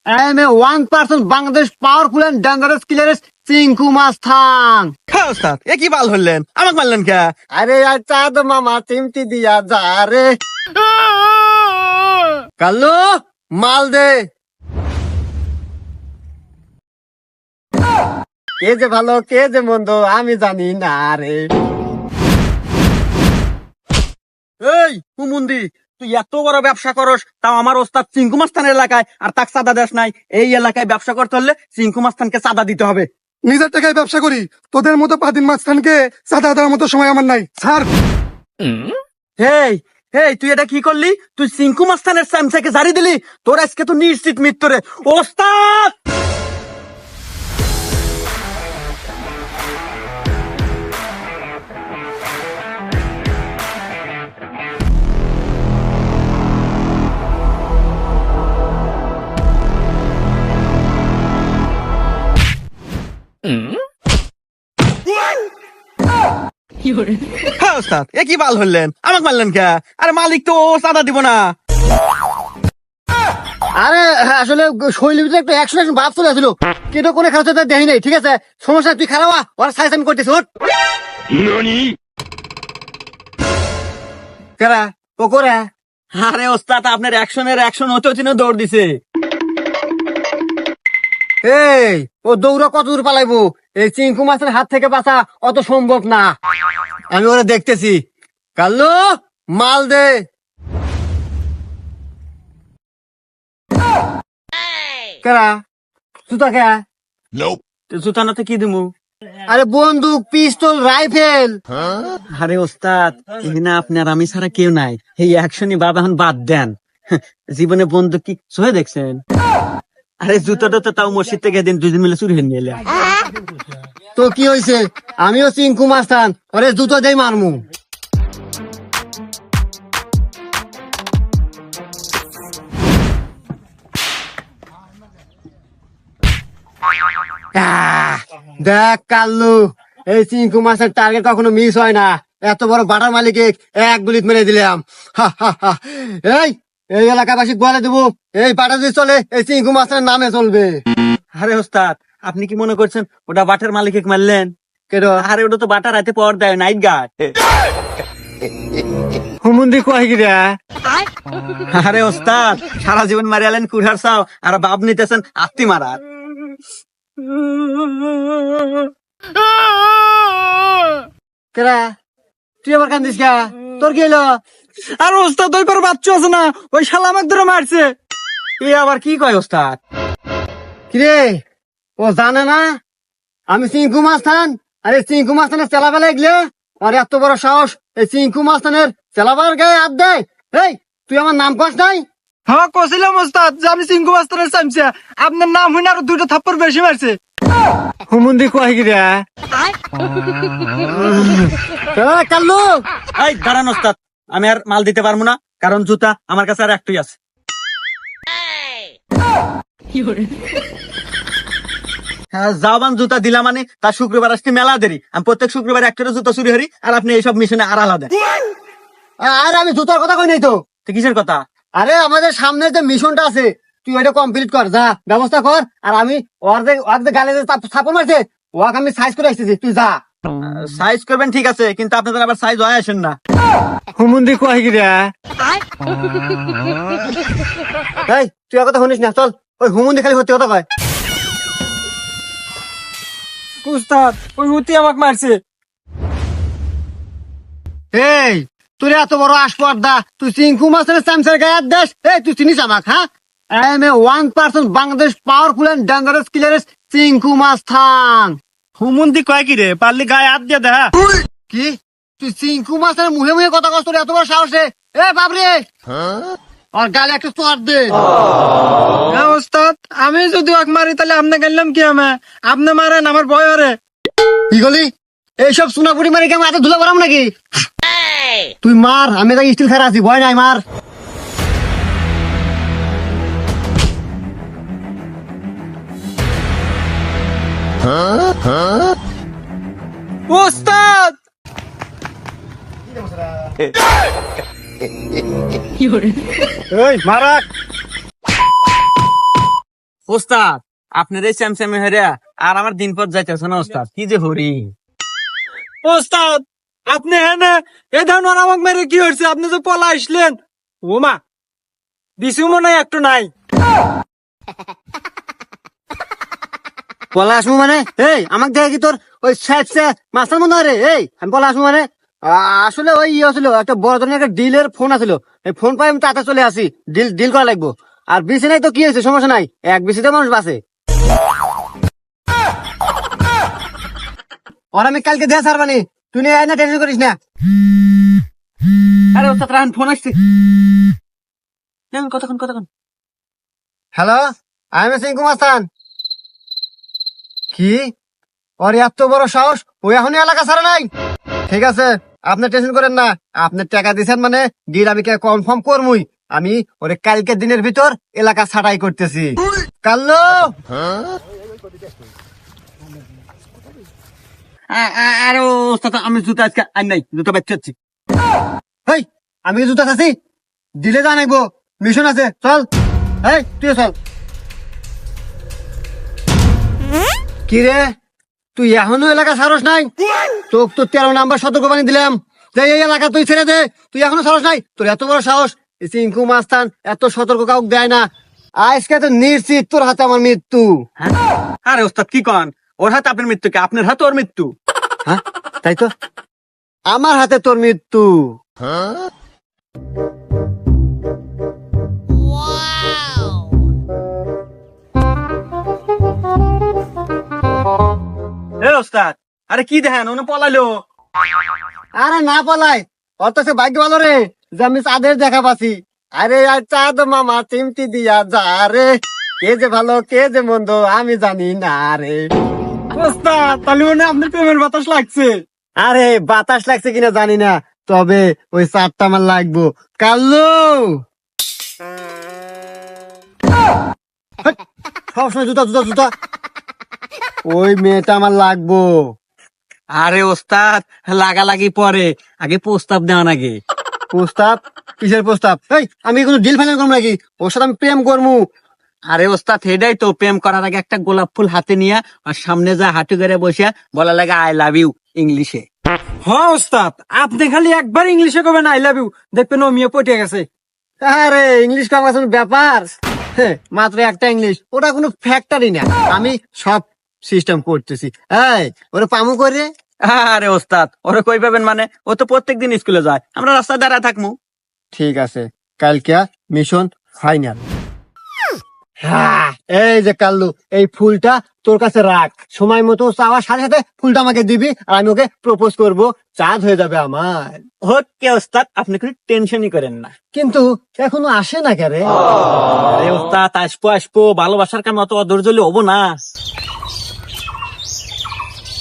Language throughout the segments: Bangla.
I am a 1% Bangladesh powerful and dangerous killer Chinku মাস্তান। হ্যাঁ ওস্তাদ, এ কি বাল হলেন, আমাকে মারলেন কে? আরে আর চাঁদ মামা চিমটি দিয়া যা রে। কাল্লু মাল দে। কে যে ভালো কে যে মন্দ আমি জানি না রে। এই হুমুন্দি, তুই এত বড় ব্যবসা করস, তাও আমার ওস্তাদ চিঙ্কু মাস্তানের এলাকায় আর তাক চাঁদা দেশ নাই। এই এলাকায় ব্যবসা করতে হলে চিঙ্কু মাস্তানকে চাঁদা দিতে হবে। নিজের টাকায় ব্যবসা করি, তোদের মতো পাদিন মাঝখানকে চাঁদা দেওয়ার মতো সময় আমার নাই স্যার। হেই হেই, তুই এটা কি করলি? তুই চিঙ্কু মাস্তানের স্যামসাকে জারি দিলি। তোর আজকে তো নিশ্চিত মৃত্যু রে ওস্তাদ। হ্যাঁ ওস্তাদ, এ কি বাল হলেন, আমাকে মারলেন কে? আরে মালিক তো চাঁদা দিব না। আরে আসলে শৈলীতে একটু অ্যাকশন ভাব চলে আসছিল, কিন্তু কোনো খেলা তো দেখি নাই। ঠিক আছে সমস্যা তুই খারাপ ওরা সাইজ আমি করতেছি। ওঠ কেরা ও করে। আরে ওস্তাদ, আপনার অ্যাকশন হতে হচ্ছে না, দৌড় দিছে। এই ও দৌড়া কত দূর পালাইবো? এই চিঙ্কু মাছের হাত থেকে বাঁচা অত সম্ভব না। আমি ওরা দেখতেছি। কাল্লু মাল দে। কেরা জুতা কে? জুতানাতে কি দিমু? আরে বন্দুক পিস্তল রাইফেল। আরে ওস্তাদ, এখানে আপনার আমি ছাড়া কেউ নাই। এই অ্যাকশনই বাবা এখন বাদ দেন। জীবনে বন্ধু কি সহে দেখছেন? আরে জুতাটা তো তাও মসজিদ থেকে দিন দুজন মিলে চুরি নিয়ে এলে। তো কি হয়েছে? আমিও চিঙ্কু মাস্তান, ওরে জুতো দেই মারমু। দেখ কাল্লু, এই চিঙ্কু মাছের টার্গেট কখনো মিস হয় না। এত বড় বাটার মালিক এক গুলিত মেরে দিলাম। এই এই এলাকাবাসী বলে দেবো, এই বাটা যদি চলে এই চিঙ্কু মাছের নামে চলবে। আরে ওস্তাদ, আপনি কি মনে করছেন ওটা বাটার মালিকে মারলেন? কেন? আরে ওটা তো বাটার রাতে পাওয়ার দেয়, নাইট গার্ড। হুমুন্দি কয় গিরা। আরে ওস্তাদ, সারা জীবন মারি আলেন কুঠার চাও আর বাপ নিতেছেন আত্মি মারার। কেরা তুই আবার কান্দিস গা? তোর কি হলো? আর ওস্তাদ ওই পর বাচ্চা আছে না, ওই শালা আমাকে ধরে মারছে। এ আবার কি কয় ওস্তাদ? কিরে ও জানে না আমি চিঙ্কু মাস্তান? আরে চিঙ্কু মাস্তানের চেলাবেলা এগলে আর এত বড় সাহস, এই চিঙ্কু মাস্তানের চেলাবার গায়ে হাত দেয়। এই তুই আমার নাম কস নাই? হ্যাঁ কছিলাম ওস্তাদ যে আমি চিঙ্কু মাস্তানের চামচা, আপনার নাম হইনা আরো দুটো থাপ্পড় বেশি মারছে। হুমুন্দি কয় গিরা। কাল্লু এই দাঁড়ান ওস্তাদ, আমি আর মাল দিতে পারবো না, কারণ জুতা আমার কাছে আর একটাই আছে। হ্যাঁ, জাবান জুতা দিলাম মানে তার শুক্রবার আজকে মেলা দেরি। আমি প্রত্যেক শুক্রবার একটা জুতা চুরি হরি, আর আপনি এইসব মিশনে আর আলাদা। আর আমি জুতার কথা কই নাই তো। তো কিসের কথা? আরে আমাদের সামনে যে মিশনটা আছে তুই ওইটা কমপ্লিট কর, যা ব্যবস্থা কর। আর আমি ওর যে গালে যে ছাপড় মারছে ওকে আমি সাইজ করে আসতেছি, তুই যা। সাইজ করবেন ঠিক আছে, কিন্তু আপনাদের আবার সাইজ হয় আসেন না। হুমুন্দি কয় গিরা। এই তুই কথা শুনিস না, চল। ওই হুমুন্দি খালি সত্যি কথা কয়। উস্তাদ ওই উতি আমাকে মারছে। এই তোর এত বড় আসপর্দা, তুই চিঙ্কু মাছের চামচের গায়ে হাত দেশ? এই তুই চিনিস আমাক? হ্যাঁ, I am a 1% Bangladesh powerful and dangerous killer Chinku মাস্তান। হুমুন্দি কয় কি রে, পারলি গায়ে হাত দিয়ে দেখা। কি তুই চিঙ্কু মাছের মুহে মুহে কথা কস? তোর এত বড় সাহসে? এ বাবরে আর গালে একটা তোয়ার দে। হ্যাঁ ওস্তাদ, আমি যদি ওকে মারি তাহলে আপনি গেলাম কি? আপনি মারেন, আমার ভয় হরে। কি গলি? এইসব সোনাপুরি মারি কেমন হাতে ধুলা করাম নাকি? তুই মার, আমি তাকে স্টিল খারা আছি, ভয় নাই, মার। ওস্তাদ এই মারাক। ওস্তাদ আপনার এই চ্যামচ্যামে হেরিয়া আর আমার দিন পর যাইতেছে না ওস্তাদ, কি যে হরি। ওস্তাদ আপনি হ্যাঁ না এ ধরনের আমাকে মেরে কি হয়েছে? আপনি তো পলা আসলেন। ও মা বিশু মনে হয় একটু নাই। পলা আসবো মানে? এই আমাকে দেখে কি তোর ওই মাস্টার মনে হয় রে? এই আমি পলা আসবো মানে? আসলে ওই ইয়ে ছিল, একটা বড় ধরনের একটা ডিলের ফোন আছিল, এই ফোন পাই আমি তাতে চলে আসি, ডিল ডিল করা লাগবো। আর বিসি নাই তো কি হয়েছে, সমস্যা নাই, এক বিসিতে মানুষ বাঁচে। ওর আমি কালকে দেয়া সারবানি, তুই নিয়ে আয় না, টেনশন করিস না। আরে ওস্তাদ রান ফোন আসছে, কতক্ষণ কতক্ষণ। হ্যালো, আমি সিংকু মাস্তান। কি ওর এত বড় সাহস, ওই এখনই এলাকা ছাড়া নাই? ঠিক আছে, আপনি টেনশন করেন না, আপনি টাকা দিচ্ছেন মানে ডিল আমি কনফার্ম করবই। আমি ওরে কালকের দিনের ভিতর এলাকা ছাটাই করতেছি। কাল্লো আরে ওস্তাদ আমি জুতা আজকে আর নাই, জুতা বাচ্চাচ্ছি। হেই, আমি কি জুতা খাচ্ছি? দিলে জানাইবো, মিশন আছে, চল। এই তুই চল। কি রে, তুই এখনো এলাকা সারস নাই? তোকে তো 13 নাম্বার সতর্ক বানিয়ে দিলাম যে এই এলাকা তুই ছেড়ে দে, তুই এখনো সারস নাই? তোর এত বড় সাহস, এই চিঙ্কু মাস্তান এত সতর্ক কাউকে দেয় না। আজকে তো নিশ্চিত তোর হাতে আমার মৃত্যু। আরে ওস্তাদ কি কন, ওর হাতে আপনার মৃত্যু কি আপনার হাতে ওর মৃত্যু? হ্যাঁ তাই তো, আমার হাতে তোর মৃত্যু। এ ওস্তাদ আরে কি দেখেন ওনে পলাইলো। আরে না পালাই, অত সে ভাগ্য ভালো রে যে আমি চাঁদের দেখা পাচ্ছি। আরে আর চাঁদ মামা চিমটি দিয়া যা রে, কে যে ভালো কে যে মন্দ আমি জানি না রে। ওস্তাদ তাহলে মনে হয় আপনার প্রেমের বাতাস লাগছে। আরে বাতাস লাগছে কিনা জানি না, তবে ওই চাঁদটা আমার লাগবো। কাল্লু হাট, সবসময় জুতা জুতা জুতা, ওই মেয়েটা আমার লাগবো। আরে ওস্তাদ লাগালাগি পরে, আগে প্রস্তাব দেওয়া নাকি। প্রস্তাব? কিসের প্রস্তাব? এই আমি কোনো ডিল ফাইনাল করবো নাকি? ওর সাথে আমি প্রেম করবো। আরে ওস্তাদ হেডাই তো, প্রেম করার আগে একটা গোলাপ ফুল হাতে নিয়ে আর সামনে যা হাঁটু করে বসে বলা লাগে আই লাভ ইউ ইংলিশে। হ্যাঁ ওস্তাদ আপনি খালি একবার ইংলিশে কবেন আই লাভ ইউ, দেখবেন ও মেয়ে পটে গেছে। আরে ইংলিশ কমার্স ব্যাপার, হ্যাঁ, মাত্র একটা ইংলিশ, ওটা কোনো ফ্যাক্টরি না, আমি সব সিস্টেম করতেছি। এই ওরা পামু করে। আরে ওস্তাদ ওরে কই পাবেন মানে, ও তো প্রত্যেকদিন স্কুলে যায়, আমরা রাস্তায় দাঁড়ায় থাকবো। ঠিক আছে, কালকে মিশন ফাইনাল। হ্যাঁ, এই যে কাল্লু, এই ফুলটা তোর কাছে রাখ, সময় মতো চাওয়ার সাথে সাথে ফুলটা আমাকে দিবি, আর আমি ওকে প্রপোজ করব, চাঁদ হয়ে যাবে আমার। ওকে ওস্তাদ আপনি কোনো টেনশনই করেন না। কিন্তু এখনো আসে না কে রে? আরে ওস্তাদ আসবো আসবো, ভালোবাসার কাম অত অধৈর্য হলে হবো না।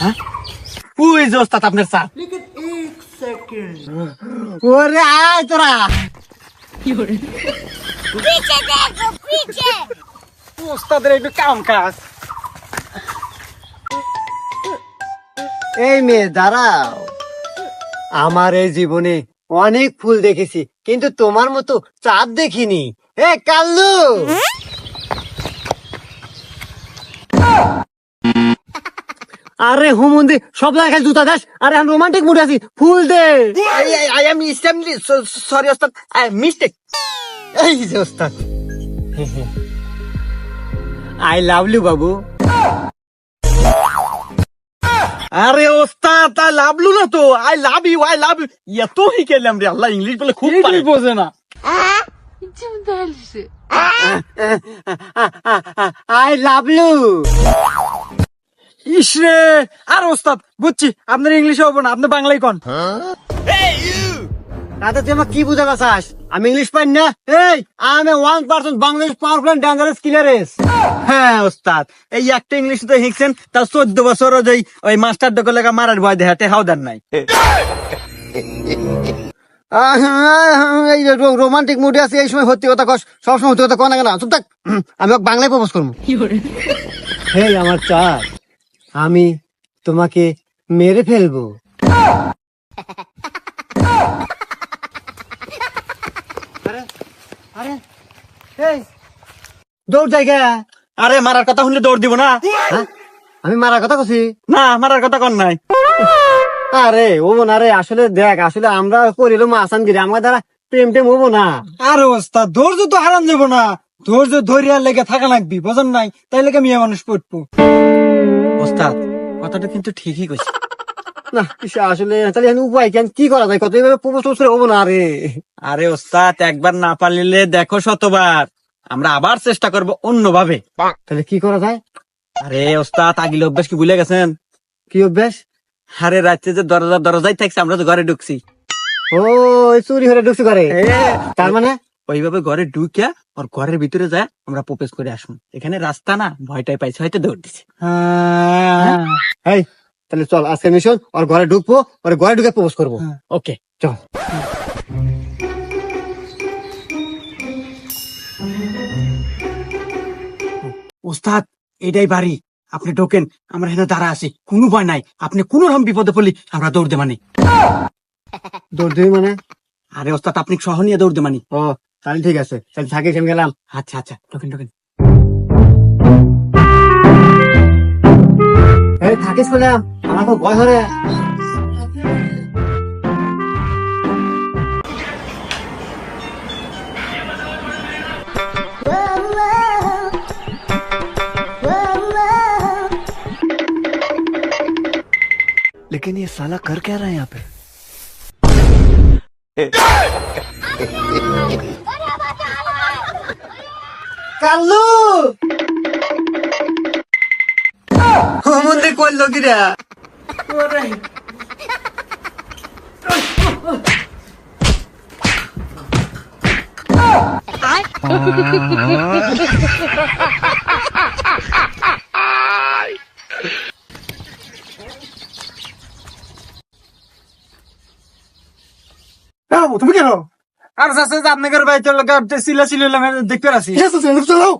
হ্যাঁ ওই যে ওস্তাদ আপনার চা। ওরে আয় তোরা। पीछे देखो पीछे। ওস্তাদের একটু কাম কাজ। এই মেয়ে দাঁড়াও, আমার এই জীবনে অনেক ফুল দেখেছি কিন্তু তোমার মতো চাঁদ দেখিনি। এ কাল্লু, আরে হুমুন্দি সব জায়গায় জুতা দাস, আরে আমি রোমান্টিক মুডে আছি, ফুল দে। আই এম এক্সট্রিমলি সরি ওস্তাদ, আই মিস্টেক। এই যে ওস্তাদ, আই লাভ ইউ বাবু। আরে ওস্তাদ আই লাভ লু না তো, আই লাভ ইউ এত হি কেলাম রে আল্লাহ, ইংলিশ বলে খুব পারে। এইটাই বোঝে না। Идем дальше. I love you. ইসরে আর ওস্তাদ বুঝছি আপনার ইংলিশে হবো না, আপনি বাংলাই কন। তাতে তুই আমার কি বুঝাতে চাস? আমি ইংলিশ পাই না? এই আমি 1% বাংলাদেশ পাওয়ারফুল এন্ড ডেঞ্জারাস কিলারেস। হ্যাঁ ওস্তাদ এই একটা ইংলিশ তো শিখছেন, তার 14 বছর ওই মাস্টার ডকে লেগা মারার ভয় দেখাতে হাওদার নাই। এই রোমান্টিক মুডে আছে, এই সময় সত্যি কথা কস, সবসময় সত্যি কথা কয় না কেন? চুপ থাক, আমি ওকে বাংলায় প্রপোজ করবো। হেই আমার চাঁদ, আমি তোমাকে মেরে ফেলবো। আরে আরে এই দৌড় জায়গা, আরে মারার কথা শুনলে দৌড় দিব না? হ্যাঁ? আমি মারার কথা কছি? না মারার কথা কর নাই। আরে ও না রে, আসলে দেখ, আসলে আমরা করিলাম আসানগিরি, আমার দ্বারা প্রেম টেম হবো না। আরে ওস্তাদ ধৈর্য তো হারান যাবো না, ধৈর্য ধরিয়ার লেগে থাকা লাগবি, বোঝেন নাই? তাই লেগে মেয়ে মানুষ পড়বো। ওস্তাদ কথাটা কিন্তু ঠিকই কইছে। না আসলে তাহলে এখন উপায় কেন, কি করা যায়, কত এইভাবে প্রপোজ করে হবো না রে। আরে ওস্তাদ একবার না পারলে দেখো শতবার, আমরা আবার চেষ্টা করব অন্যভাবে। তাহলে কি করা যায়? আরে ওস্তাদ আগিল অভ্যাস কি ভুলে গেছেন? কি অভ্যাস? আরে রাত্রে যে দরজায় থাকছে, আমরা তো ঘরে ঢুকছি। ও এই চুরি হয়ে ঢুকছি করে, তার মানে? ওইভাবে ঘরে ঢুকিয়া ওর ঘরের ভিতরে যায় আমরা প্রপোজ করে আসুন। এখানে রাস্তা না, ভয়টাই পাইছে, হয়তো দৌড় দিছে। এই তাহলে চল আজকে মিশন, ওর ঘরে ঢুকবো, ওর ঘরে ঢুকে প্রপোজ করবো। ওকে চল। ওস্তাদ এটাই বাড়ি, আপনি ঢোকেন, আমরা এখানে দাঁড়া আছি, কোনো ভয় নাই। আপনি কোন রকম বিপদে পড়লি আমরা দৌড় দে মানে। দৌড় দিবি মানে? আরে ওস্তাদ আপনি সহ নিয়ে দৌড় দে মানে। ও তাহলে ঠিক আছে, তাহলে থাকিস, আমি গেলাম। আচ্ছা আচ্ছা ঢোকেন ঢোকেন। এই থাকিস বললাম, আমার তো ভয় ধরে। लेकिन ये साला कर क्या रहा है यहाँ पे? কাল্লু মন্দির করলো কিরা? তুমি কেন? আর চাচা যে আপনাদের বাড়িতে সিলা ছিল দেখতে আসি। চলো।